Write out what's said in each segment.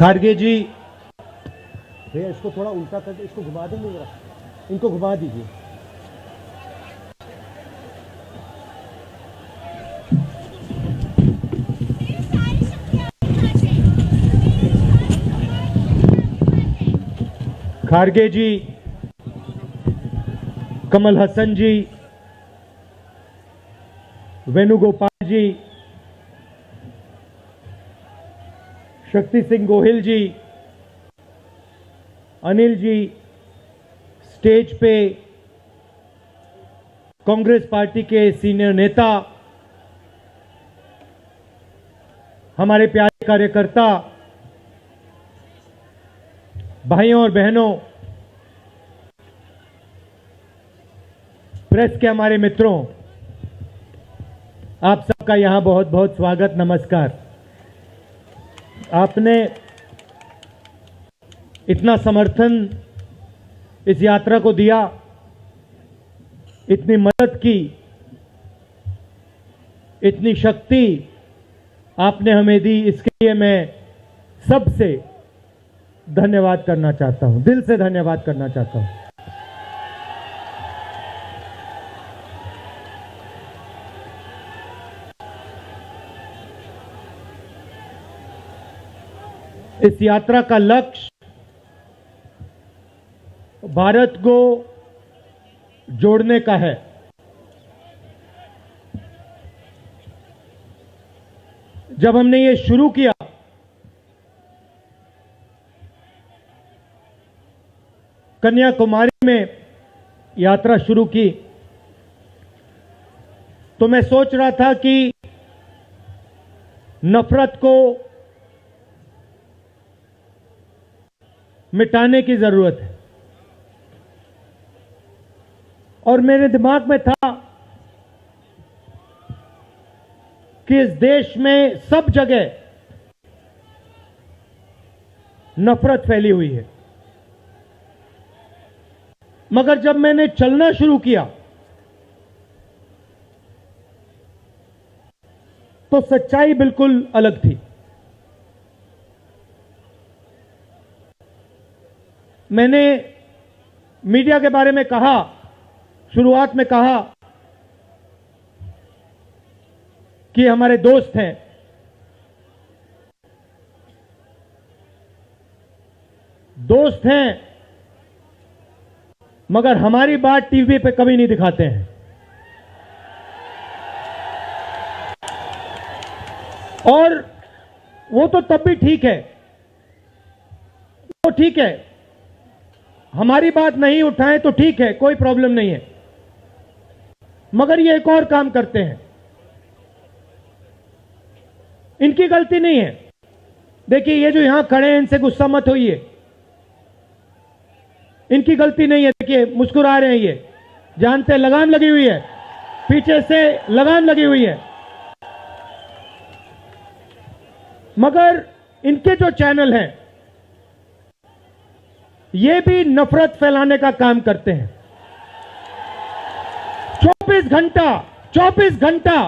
खारगे जी, भैया इसको थोड़ा उल्टा करके इसको घुमा देंगे जरा, इनको घुमा दीजिए। खारगे जी, कमल हसन जी, वेणुगोपाल जी, शक्ति सिंह गोहिल जी, अनिल जी, स्टेज पे कांग्रेस पार्टी के सीनियर नेता, हमारे प्यारे कार्यकर्ता, भाइयों और बहनों, प्रेस के हमारे मित्रों, आप सबका यहां बहुत बहुत स्वागत, नमस्कार। आपने इतना समर्थन इस यात्रा को दिया, इतनी मदद की, इतनी शक्ति आपने हमें दी, इसके लिए मैं सबसे धन्यवाद करना चाहता हूं, दिल से धन्यवाद करना चाहता हूं। इस यात्रा का लक्ष्य भारत को जोड़ने का है। जब हमने ये शुरू किया कन्याकुमारी में यात्रा शुरू की, तो मैं सोच रहा था कि नफरत को मिटाने की जरूरत है, और मेरे दिमाग में था कि इस देश में सब जगह नफरत फैली हुई है, मगर जब मैंने चलना शुरू किया तो सच्चाई बिल्कुल अलग थी। मैंने मीडिया के बारे में कहा, शुरुआत में कहा कि हमारे दोस्त हैं, दोस्त हैं, मगर हमारी बात टीवी पे कभी नहीं दिखाते हैं। और वो तो तब भी ठीक है, वो ठीक है, हमारी बात नहीं उठाएं तो ठीक है, कोई प्रॉब्लम नहीं है, मगर ये एक और काम करते हैं, इनकी गलती नहीं है। देखिए, ये जो यहां खड़े हैं, इनसे गुस्सा मत होइए, इनकी गलती नहीं है। देखिए, मुस्कुरा रहे हैं, ये जानते हैं लगाम लगी हुई है, पीछे से लगाम लगी हुई है, मगर इनके जो चैनल हैं ये भी नफरत फैलाने का काम करते हैं। 24 घंटा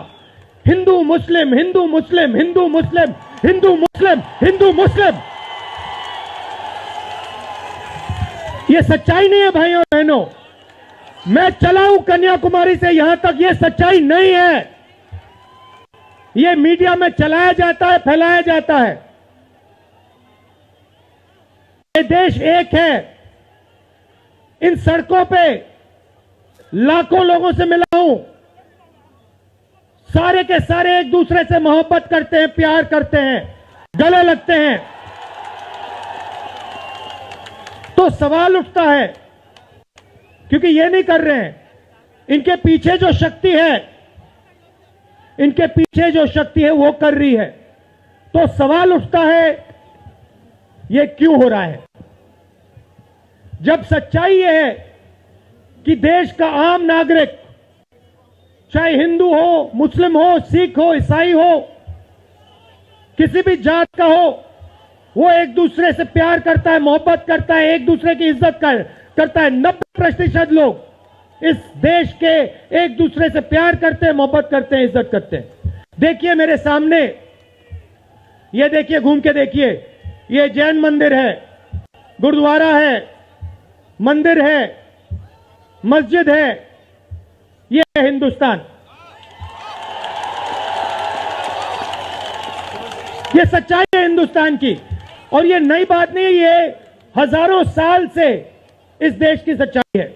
हिंदू मुस्लिम, हिंदू मुस्लिम, हिंदू मुस्लिम, हिंदू मुस्लिम, हिंदू मुस्लिम। ये सच्चाई नहीं है भाइयों और बहनों। मैं चला हूं कन्याकुमारी से यहां तक, ये सच्चाई नहीं है। ये मीडिया में चलाया जाता है, फैलाया जाता है। ये देश एक है। इन सड़कों पे लाखों लोगों से मिला हूं, सारे के सारे एक दूसरे से मोहब्बत करते हैं, प्यार करते हैं, गले लगते हैं। तो सवाल उठता है, क्योंकि ये नहीं कर रहे हैं, इनके पीछे जो शक्ति है, इनके पीछे जो शक्ति है वो कर रही है। तो सवाल उठता है, ये क्यों हो रहा है? जब सच्चाई यह है कि देश का आम नागरिक, चाहे हिंदू हो, मुस्लिम हो, सिख हो, ईसाई हो, किसी भी जात का हो, वो एक दूसरे से प्यार करता है, मोहब्बत करता है, एक दूसरे की इज्जत करता है। 90% लोग इस देश के एक दूसरे से प्यार करते हैं, मोहब्बत करते हैं, इज्जत करते हैं। देखिए मेरे सामने, ये देखिए, घूम के देखिए, ये जैन मंदिर है, गुरुद्वारा है, मंदिर है, मस्जिद है, ये है हिंदुस्तान। ये सच्चाई है हिंदुस्तान की, और ये नई बात नहीं है, ये हजारों साल से इस देश की सच्चाई है।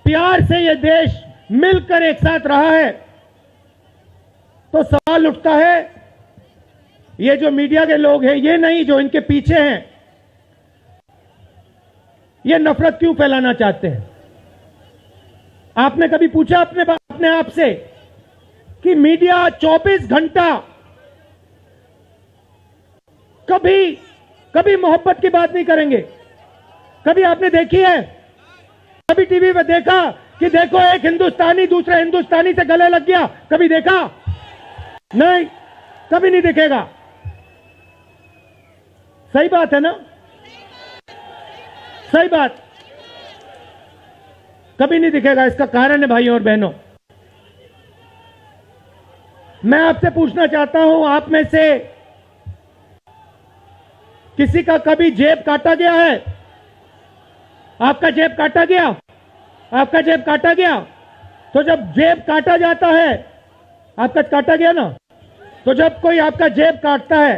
प्यार से ये देश मिलकर एक साथ रहा है। तो सवाल उठता है, ये जो मीडिया के लोग हैं, ये नहीं, जो इनके पीछे हैं, ये नफरत क्यों फैलाना चाहते हैं? आपने कभी पूछा अपने आप से कि मीडिया 24 घंटा कभी मोहब्बत की बात नहीं करेंगे? कभी आपने देखी है? कभी टीवी पे देखा कि देखो एक हिंदुस्तानी दूसरे हिंदुस्तानी से गले लग गया? कभी देखा? नहीं, कभी नहीं दिखेगा। सही बात है ना? सही बात, कभी नहीं दिखेगा। इसका कारण है भाइयों और बहनों, मैं आपसे पूछना चाहता हूं, आप में से किसी का कभी जेब काटा गया है? आपका जेब काटा गया? आपका जेब काटा गया? तो जब जेब काटा जाता है, आपका काटा गया ना, तो जब कोई आपका जेब काटता है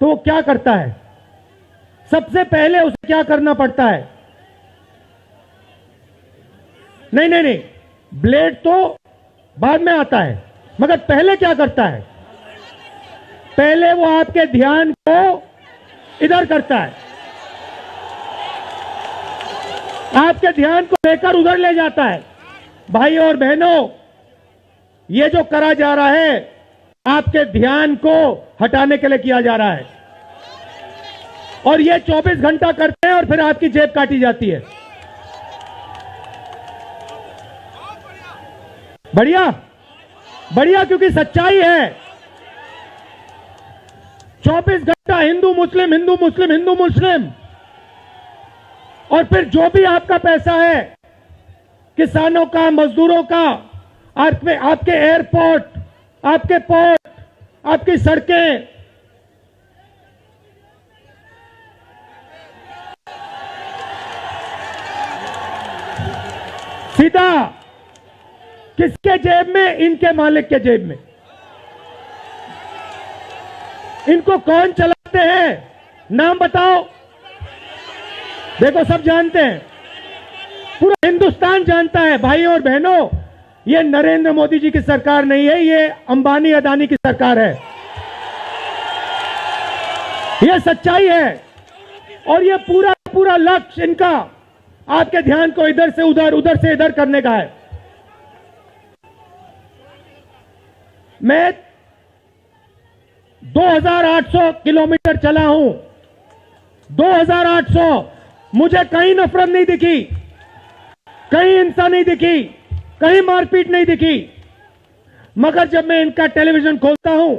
तो वो क्या करता है? सबसे पहले उसे क्या करना पड़ता है? नहीं, ब्लेड तो बाद में आता है, मगर पहले क्या करता है? पहले वो आपके ध्यान को इधर करता है, आपके ध्यान को लेकर उधर ले जाता है। भाइयों और बहनों, ये जो करा जा रहा है, आपके ध्यान को हटाने के लिए किया जा रहा है, और ये 24 घंटा करते हैं और फिर आपकी जेब काटी जाती है। बढ़िया, बढ़िया, क्योंकि सच्चाई है। 24 घंटा हिंदू मुस्लिम, हिंदू मुस्लिम, हिंदू मुस्लिम, और फिर जो भी आपका पैसा है, किसानों का, मजदूरों का, आपके एयरपोर्ट, आपके पोर्ट, आपकी सड़कें, सीधा किसके जेब में? इनके मालिक के जेब में। इनको कौन चलाते हैं? नाम बताओ। देखो, सब जानते हैं, पूरा हिंदुस्तान जानता है। भाइयों और बहनों, ये नरेंद्र मोदी जी की सरकार नहीं है, ये अंबानी अदानी की सरकार है। ये सच्चाई है, और ये पूरा लक्ष्य इनका आपके ध्यान को इधर से उधर, उधर से इधर करने का है। मैं 2800 किलोमीटर चला हूं, 2800, मुझे कहीं नफरत नहीं दिखी, कहीं हिंसा नहीं दिखी, कहीं मारपीट नहीं दिखी। मगर जब मैं इनका टेलीविजन खोलता हूं,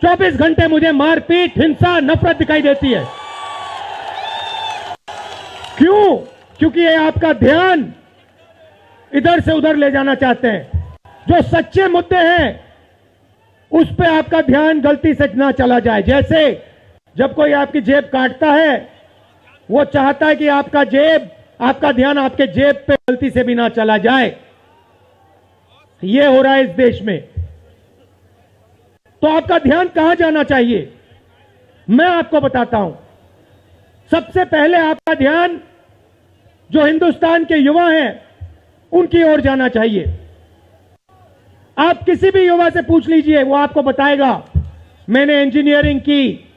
24 घंटे मुझे मारपीट, हिंसा, नफरत दिखाई देती है। क्यों? क्योंकि ये आपका ध्यान इधर से उधर ले जाना चाहते हैं। जो सच्चे मुद्दे हैं उस पे आपका ध्यान गलती से ना चला जाए। जैसे जब कोई आपकी जेब काटता है, वो चाहता है कि आपका ध्यान आपके जेब पे गलती से भी ना चला जाए। ये हो रहा है इस देश में। तो आपका ध्यान कहां जाना चाहिए? मैं आपको बताता हूं। सबसे पहले आपका ध्यान जो हिंदुस्तान के युवा हैं उनकी ओर जाना चाहिए। आप किसी भी युवा से पूछ लीजिए, वो आपको बताएगा, मैंने इंजीनियरिंग की,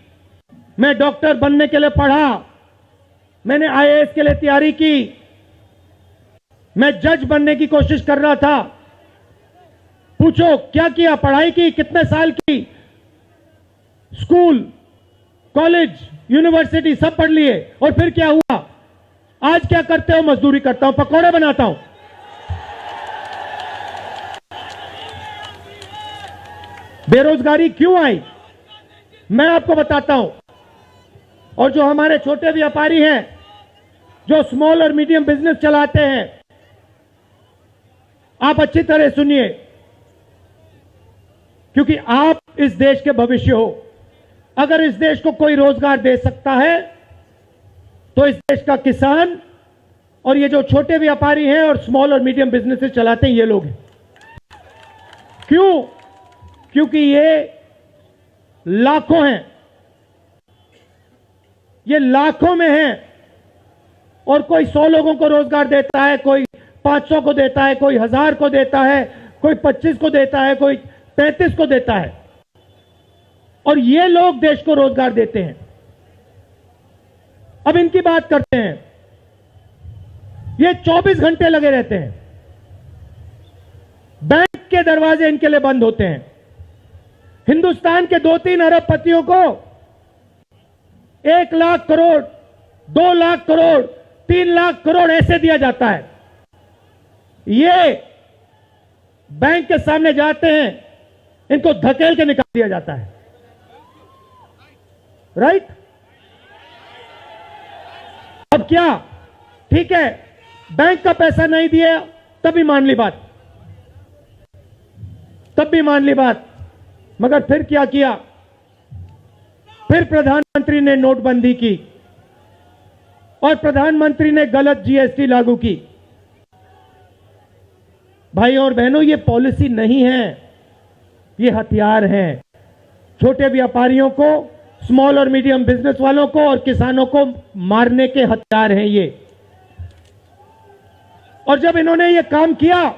मैं डॉक्टर बनने के लिए पढ़ा, मैंने आईएएस के लिए तैयारी की, मैं जज बनने की कोशिश कर रहा था। पूछो क्या किया? पढ़ाई की, कितने साल की? स्कूल, कॉलेज, यूनिवर्सिटी सब पढ़ लिए, और फिर क्या हुआ? आज क्या करते हो? मजदूरी करता हूं, पकौड़े बनाता हूं। बेरोजगारी क्यों आई? मैं आपको बताता हूं। और जो हमारे छोटे व्यापारी हैं, जो स्मॉल और मीडियम बिजनेस चलाते हैं, आप अच्छी तरह सुनिए, क्योंकि आप इस देश के भविष्य हो। अगर इस देश को कोई रोजगार दे सकता है तो इस देश का किसान और ये जो छोटे व्यापारी हैं और स्मॉल और मीडियम बिजनेसेस चलाते हैं ये लोग हैं। क्यों? क्योंकि ये लाखों हैं, ये लाखों में हैं और कोई 100 लोगों को रोजगार देता है, कोई 500 को देता है, कोई 1000 को देता है, कोई 25 को देता है, कोई 35 को देता है और ये लोग देश को रोजगार देते हैं। अब इनकी बात करते हैं। ये 24 घंटे लगे रहते हैं, बैंक के दरवाजे इनके लिए बंद होते हैं। हिंदुस्तान के 2-3 अरबपतियों को 1 लाख करोड़, 2 लाख करोड़, 3 लाख करोड़ ऐसे दिया जाता है। ये बैंक के सामने जाते हैं, इनको धकेल के निकाल दिया जाता है। राइट? अब क्या? ठीक है, बैंक का पैसा नहीं दिया तभी मान ली बात, तब भी मान ली बात, मगर फिर क्या किया? फिर प्रधानमंत्री ने नोटबंदी की और प्रधानमंत्री ने गलत जीएसटी लागू की। भाइयों और बहनों, ये पॉलिसी नहीं है, ये हथियार हैं। छोटे व्यापारियों को, स्मॉल और मीडियम बिजनेस वालों को और किसानों को मारने के हथियार हैं ये। और जब इन्होंने ये काम किया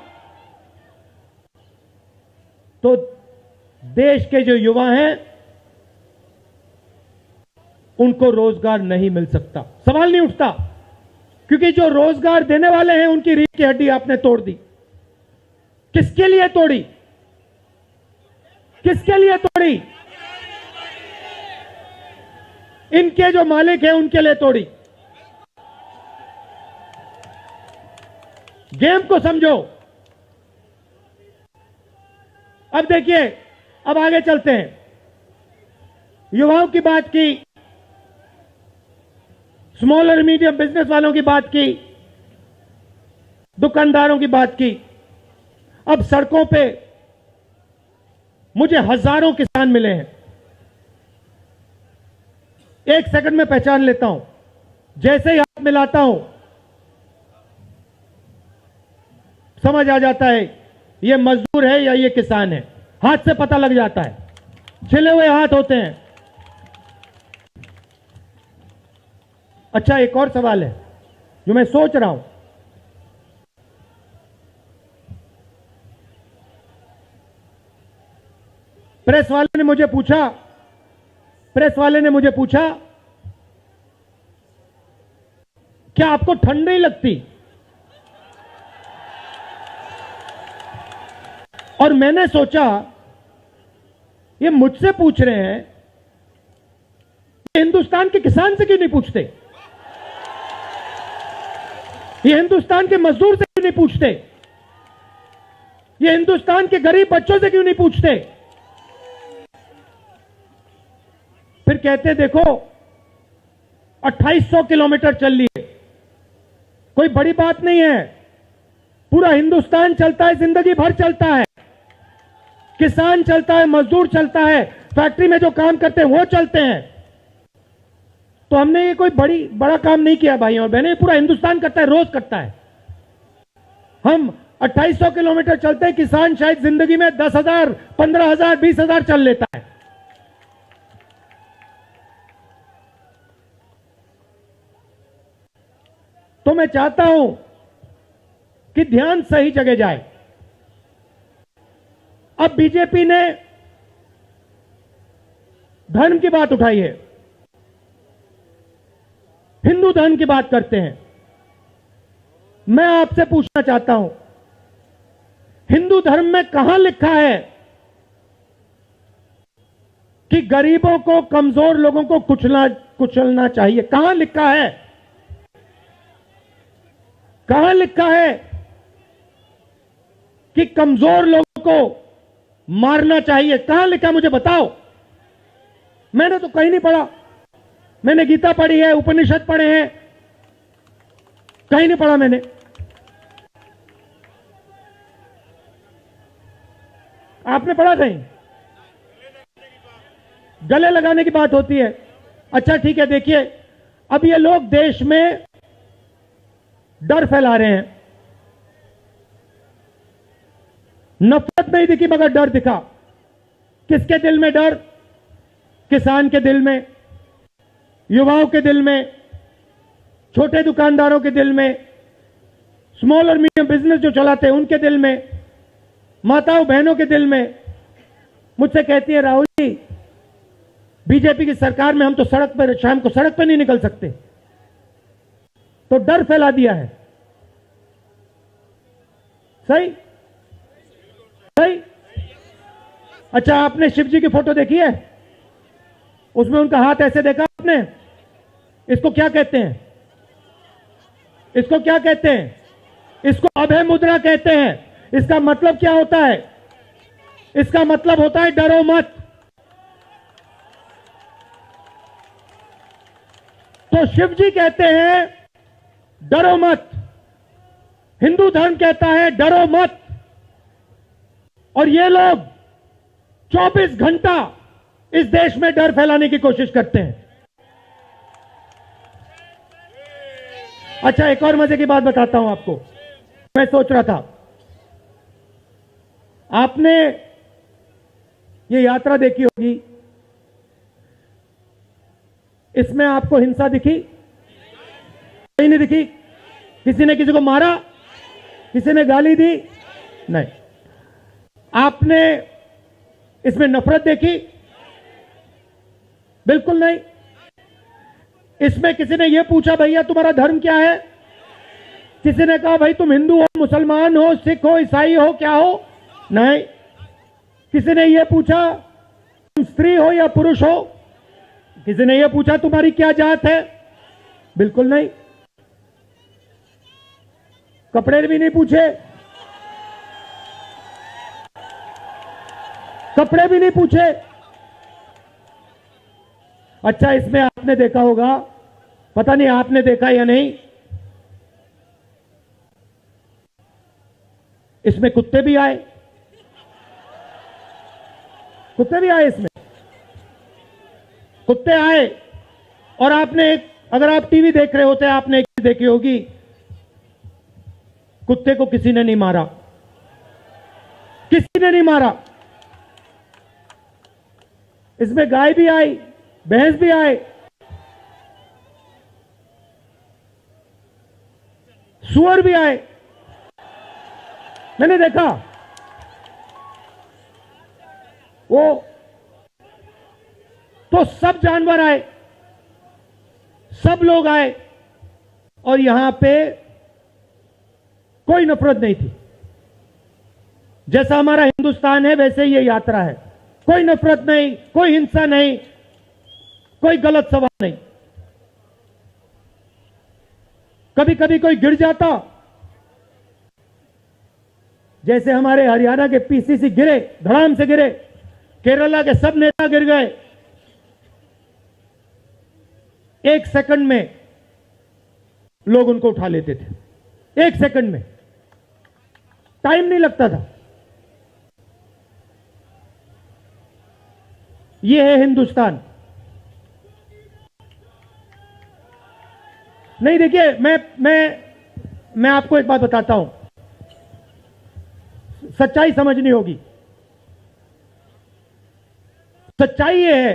तो देश के जो युवा हैं उनको रोजगार नहीं मिल सकता, सवाल नहीं उठता, क्योंकि जो रोजगार देने वाले हैं उनकी रीढ़ की हड्डी आपने तोड़ दी। किसके लिए तोड़ी? किसके लिए तोड़ी? इनके जो मालिक हैं उनके लिए तोड़ी। गेम को समझो। अब देखिए, अब आगे चलते हैं। युवाओं की बात की, स्मॉल और मीडियम बिजनेस वालों की बात की, दुकानदारों की बात की। अब सड़कों पे मुझे हजारों किसान मिले हैं। एक सेकंड में पहचान लेता हूं, जैसे ही हाथ मिलाता हूं समझ आ जाता है ये मजदूर है या ये किसान है। हाथ से पता लग जाता है, छिले हुए हाथ होते हैं। अच्छा, एक और सवाल है जो मैं सोच रहा हूं। प्रेस वाले ने मुझे पूछा क्या आपको ठंड नहीं लगती? और मैंने सोचा ये मुझसे पूछ रहे हैं, ये हिंदुस्तान के किसान से क्यों नहीं पूछते? ये हिंदुस्तान के मजदूर से क्यों नहीं पूछते? ये हिंदुस्तान के गरीब बच्चों से क्यों नहीं पूछते? फिर कहते देखो 2800 किलोमीटर चल लिए, कोई बड़ी बात नहीं है। पूरा हिंदुस्तान चलता है, जिंदगी भर चलता है। किसान चलता है, मजदूर चलता है, फैक्ट्री में जो काम करते हैं वो चलते हैं। तो हमने ये कोई बड़ा काम नहीं किया भाई और बहनें, पूरा हिंदुस्तान करता है, रोज करता है। हम 2800 किलोमीटर चलते हैं, किसान शायद जिंदगी में 10,000, 15,000, 20,000 चल लेता है। तो मैं चाहता हूं कि ध्यान सही जगह जाए। अब बीजेपी ने धर्म की बात उठाई है, हिंदू धर्म की बात करते हैं। मैं आपसे पूछना चाहता हूं, हिंदू धर्म में कहां लिखा है कि गरीबों को, कमजोर लोगों को कुचलना चाहिए? कहां लिखा है? कहां लिखा है कि कमजोर लोगों को मारना चाहिए? कहां लिखा, मुझे बताओ। मैंने तो कहीं नहीं पढ़ा। मैंने गीता पढ़ी है, उपनिषद पढ़े हैं, कहीं नहीं पढ़ा मैंने। आपने पढ़ा कहीं? गले लगाने की बात होती है। अच्छा ठीक है, देखिए अब ये लोग देश में डर फैला रहे हैं। नफरत नहीं दिखी मगर डर दिखा। किसके दिल में डर? किसान के दिल में, युवाओं के दिल में, छोटे दुकानदारों के दिल में, स्मॉल और मीडियम बिजनेस जो चलाते हैं उनके दिल में, माताओं बहनों के दिल में। मुझसे कहती है, राहुल जी बीजेपी की सरकार में हम तो सड़क पर, शाम को सड़क पर नहीं निकल सकते। तो डर फैला दिया है। सही सही। अच्छा, आपने शिव जी की फोटो देखी है? उसमें उनका हाथ ऐसे देखा आपने? इसको क्या कहते हैं? इसको क्या कहते हैं? इसको अभय मुद्रा कहते हैं। इसका मतलब क्या होता है? इसका मतलब होता है डरो मत। तो शिव जी कहते हैं डरो मत, हिंदू धर्म कहता है डरो मत, और ये लोग 24 घंटा इस देश में डर फैलाने की कोशिश करते हैं। अच्छा, एक और मजे की बात बताता हूं आपको। मैं सोच रहा था, आपने ये यात्रा देखी होगी, इसमें आपको हिंसा दिखी? कहीं नहीं दिखी? किसी ने किसी को मारा? किसी ने गाली दी? नहीं। आपने इसमें नफरत देखी? बिल्कुल नहीं। इसमें किसी ने यह पूछा भैया तुम्हारा धर्म क्या है? किसी ने कहा भाई तुम हिंदू हो, मुसलमान हो, सिख हो, ईसाई हो, क्या हो? नहीं। किसी ने यह पूछा तुम स्त्री हो या पुरुष हो? किसी ने यह पूछा तुम्हारी क्या जात है? बिल्कुल नहीं। कपड़े भी नहीं पूछे, कपड़े भी नहीं पूछे। अच्छा, इसमें आपने देखा होगा, पता नहीं आपने देखा या नहीं, इसमें कुत्ते भी आए। कुत्ते भी आए इसमें, कुत्ते आए। और आपने, अगर आप टीवी देख रहे होते, आपने एक चीज देखी होगी, कुत्ते को किसी ने नहीं मारा, किसी ने नहीं मारा। इसमें गाय भी आई, भैंस भी आए, सुअर भी आए। मैंने देखा वो, तो सब जानवर आए, सब लोग आए, और यहां पे कोई नफरत नहीं थी। जैसा हमारा हिंदुस्तान है वैसे ही ये यात्रा है। कोई नफरत नहीं, कोई हिंसा नहीं, कोई गलत सवाल नहीं। कभी कभी कोई गिर जाता, जैसे हमारे हरियाणा के पीसीसी गिरे, धड़ाम से गिरे, केरला के सब नेता गिर गए, 1 सेकंड में लोग उनको उठा लेते थे। 1 सेकंड में, टाइम नहीं लगता था। यह है हिंदुस्तान। नहीं, देखिए मैं आपको एक बात बताता हूं, सच्चाई समझनी होगी। सच्चाई यह है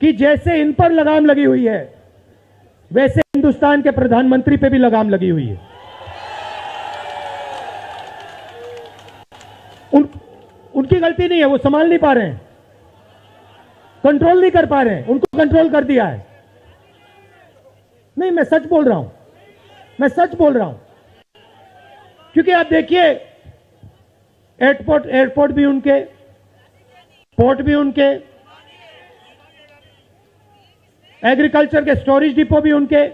कि जैसे इन पर लगाम लगी हुई है, वैसे हिंदुस्तान के प्रधानमंत्री पे भी लगाम लगी हुई है। उनकी गलती नहीं है, वो संभाल नहीं पा रहे हैं, कंट्रोल नहीं कर पा रहे हैं, उनको कंट्रोल कर दिया है। नहीं, मैं सच बोल रहा हूं, मैं सच बोल रहा हूं। क्योंकि आप देखिए, एयरपोर्ट भी उनके, पोर्ट भी उनके, एग्रीकल्चर के स्टोरेज डिपो भी उनके,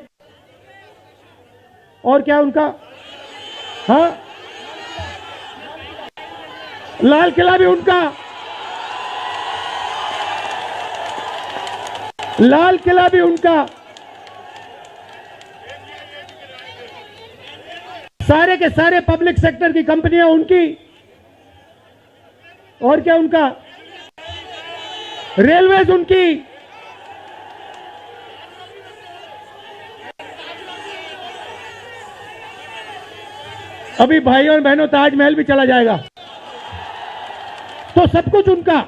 और क्या उनका, हाँ, लाल किला भी उनका, लाल किला भी उनका, सारे के सारे पब्लिक सेक्टर की कंपनियां उनकी, और क्या उनका, रेलवेज उनकी, अभी भाई और बहनों ताजमहल भी चला जाएगा, तो सब कुछ उनका।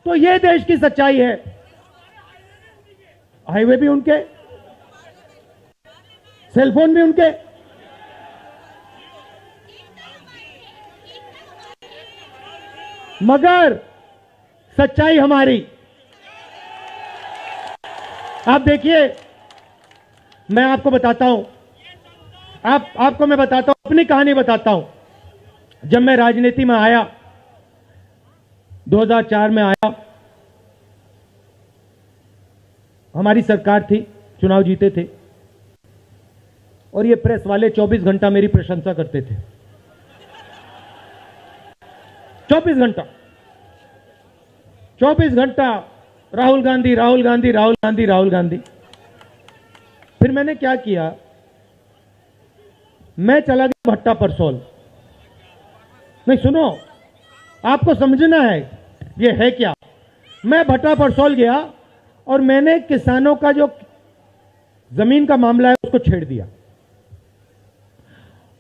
तो ये देश की सच्चाई है। हाईवे भी उनके, सेलफोन भी उनके, मगर सच्चाई हमारी। आप देखिए, मैं आपको बताता हूं, आपको मैं बताता हूं, अपनी कहानी बताता हूं। जब मैं राजनीति में आया, 2004 में आया, हमारी सरकार थी, चुनाव जीते थे, और ये प्रेस वाले 24 घंटा मेरी प्रशंसा करते थे। 24 घंटा, 24 घंटा राहुल गांधी, राहुल गांधी, राहुल गांधी, राहुल गांधी। फिर मैंने क्या किया, मैं चला गया भट्टा परसोल। नहीं सुनो, आपको समझना है ये है क्या। मैं भट्टा परसोल गया और मैंने किसानों का जो जमीन का मामला है उसको छेड़ दिया।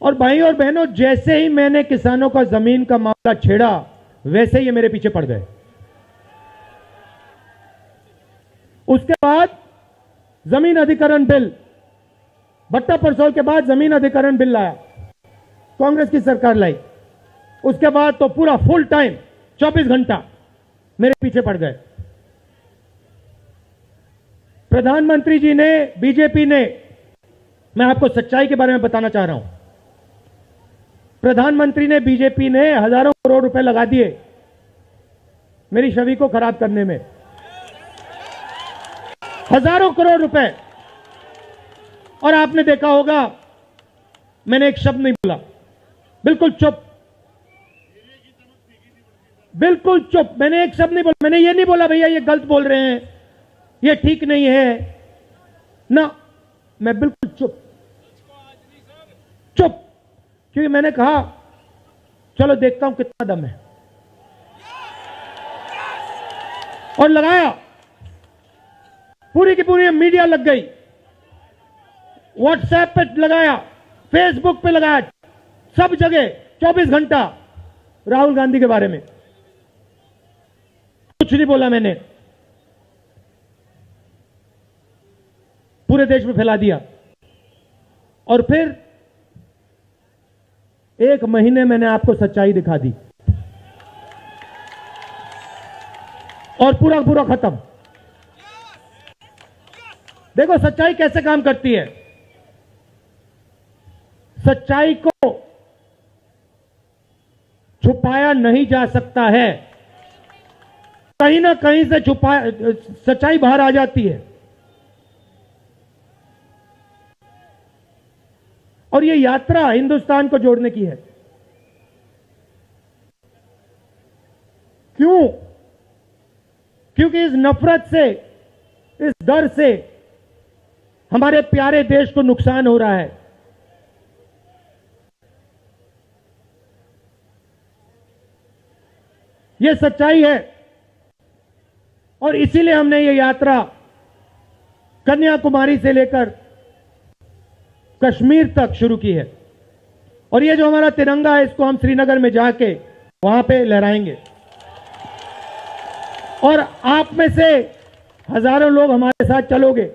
और भाई और बहनों, जैसे ही मैंने किसानों का जमीन का मामला छेड़ा, वैसे ही ये मेरे पीछे पड़ गए। उसके बाद जमीन अधिग्रहण बिल, भट्टा परसोल के बाद जमीन अधिग्रहण बिल लाया, कांग्रेस की सरकार लाई। उसके बाद तो पूरा फुल टाइम 24 घंटा मेरे पीछे पड़ गए। प्रधानमंत्री जी ने, बीजेपी ने, मैं आपको सच्चाई के बारे में बताना चाह रहा हूं, प्रधानमंत्री ने, बीजेपी ने हजारों करोड़ रुपए लगा दिए मेरी छवि को खराब करने में। हजारों करोड़ रुपए। और आपने देखा होगा, मैंने एक शब्द नहीं बोला, बिल्कुल चुप, बिल्कुल चुप। मैंने एक शब्द नहीं बोला। मैंने ये नहीं बोला भैया ये गलत बोल रहे हैं, ये ठीक नहीं है ना, मैं बिल्कुल चुप, चुप। क्योंकि मैंने कहा चलो देखता हूं कितना दम है, और लगाया। पूरी की पूरी मीडिया लग गई, व्हाट्सएप पे लगाया, फेसबुक पे लगाया, सब जगह 24 घंटा राहुल गांधी के बारे में। कुछ नहीं बोला मैंने, पूरे देश में फैला दिया। और फिर 1 महीने मैंने आपको सच्चाई दिखा दी, और पूरा पूरा खत्म। देखो सच्चाई कैसे काम करती है। सच्चाई को छुपाया नहीं जा सकता है, कहीं ना कहीं से सच्चाई बाहर आ जाती है। और ये यात्रा हिंदुस्तान को जोड़ने की है। क्यों? क्योंकि इस नफरत से, इस डर से हमारे प्यारे देश को नुकसान हो रहा है। यह सच्चाई है, और इसीलिए हमने ये यात्रा कन्याकुमारी से लेकर कश्मीर तक शुरू की है। और ये जो हमारा तिरंगा है, इसको हम श्रीनगर में जाके वहां पे लहराएंगे। और आप में से हजारों लोग हमारे साथ चलोगे,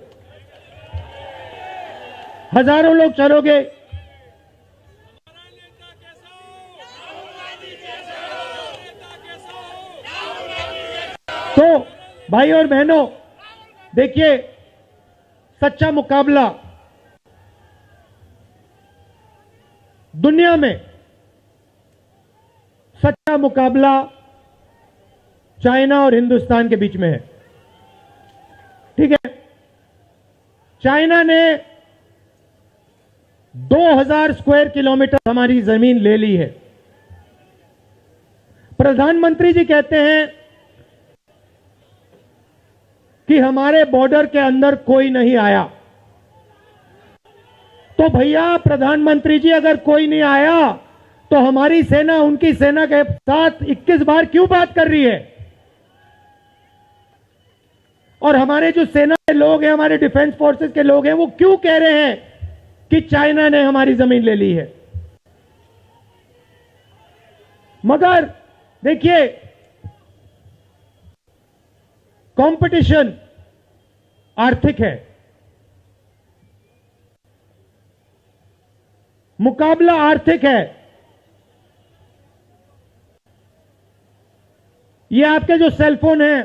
हजारों लोग चलोगे। तो भाई और बहनों, देखिए, सच्चा मुकाबला दुनिया में, सच्चा मुकाबला चाइना और हिंदुस्तान के बीच में है। ठीक है, चाइना ने 2000 स्क्वायर किलोमीटर हमारी जमीन ले ली है। प्रधानमंत्री जी कहते हैं कि हमारे बॉर्डर के अंदर कोई नहीं आया। तो भैया प्रधानमंत्री जी, अगर कोई नहीं आया तो हमारी सेना उनकी सेना के साथ 21 बार क्यों बात कर रही है? और हमारे जो सेना के लोग हैं, हमारे डिफेंस फोर्सेस के लोग हैं, वो क्यों कह रहे हैं कि चाइना ने हमारी जमीन ले ली है? मगर देखिए, कंपटीशन आर्थिक है, मुकाबला आर्थिक है। ये आपके जो सेलफोन है,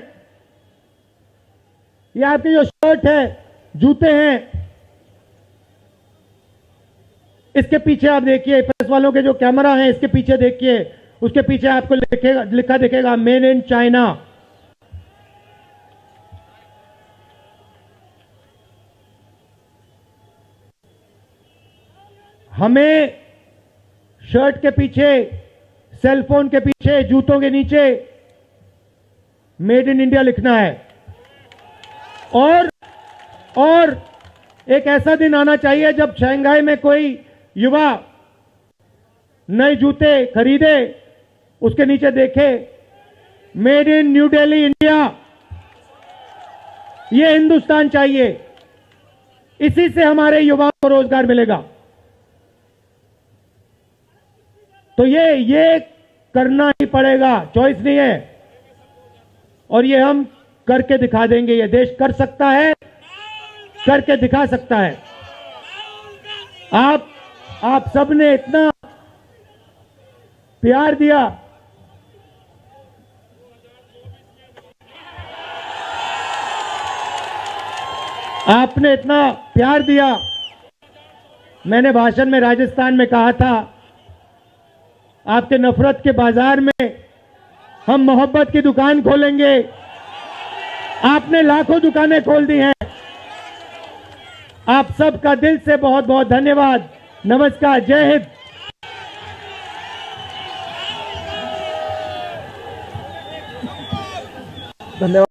ये आपके जो शर्ट है, जूते हैं, इसके पीछे आप देखिए, प्रेस वालों के जो कैमरा है इसके पीछे देखिए, उसके पीछे आपको लिखा दिखेगा मेड इन चाइना। हमें शर्ट के पीछे, सेलफोन के पीछे, जूतों के नीचे मेड इन इंडिया लिखना है। और एक ऐसा दिन आना चाहिए जब शंघाई में कोई युवा नए जूते खरीदे, उसके नीचे देखे made in new Delhi India. ये हिंदुस्तान चाहिए, इसी से हमारे युवाओं को रोजगार मिलेगा। तो ये करना ही पड़ेगा, चॉइस नहीं है। और ये हम करके दिखा देंगे। ये देश कर सकता है, करके दिखा सकता है। आप सबने इतना प्यार दिया, आपने इतना प्यार दिया। मैंने भाषण में राजस्थान में कहा था, आपके नफरत के बाजार में हम मोहब्बत की दुकान खोलेंगे। आपने लाखों दुकानें खोल दी हैं। आप सबका दिल से बहुत बहुत धन्यवाद। नमस्कार, जय हिंद। धन्यवाद।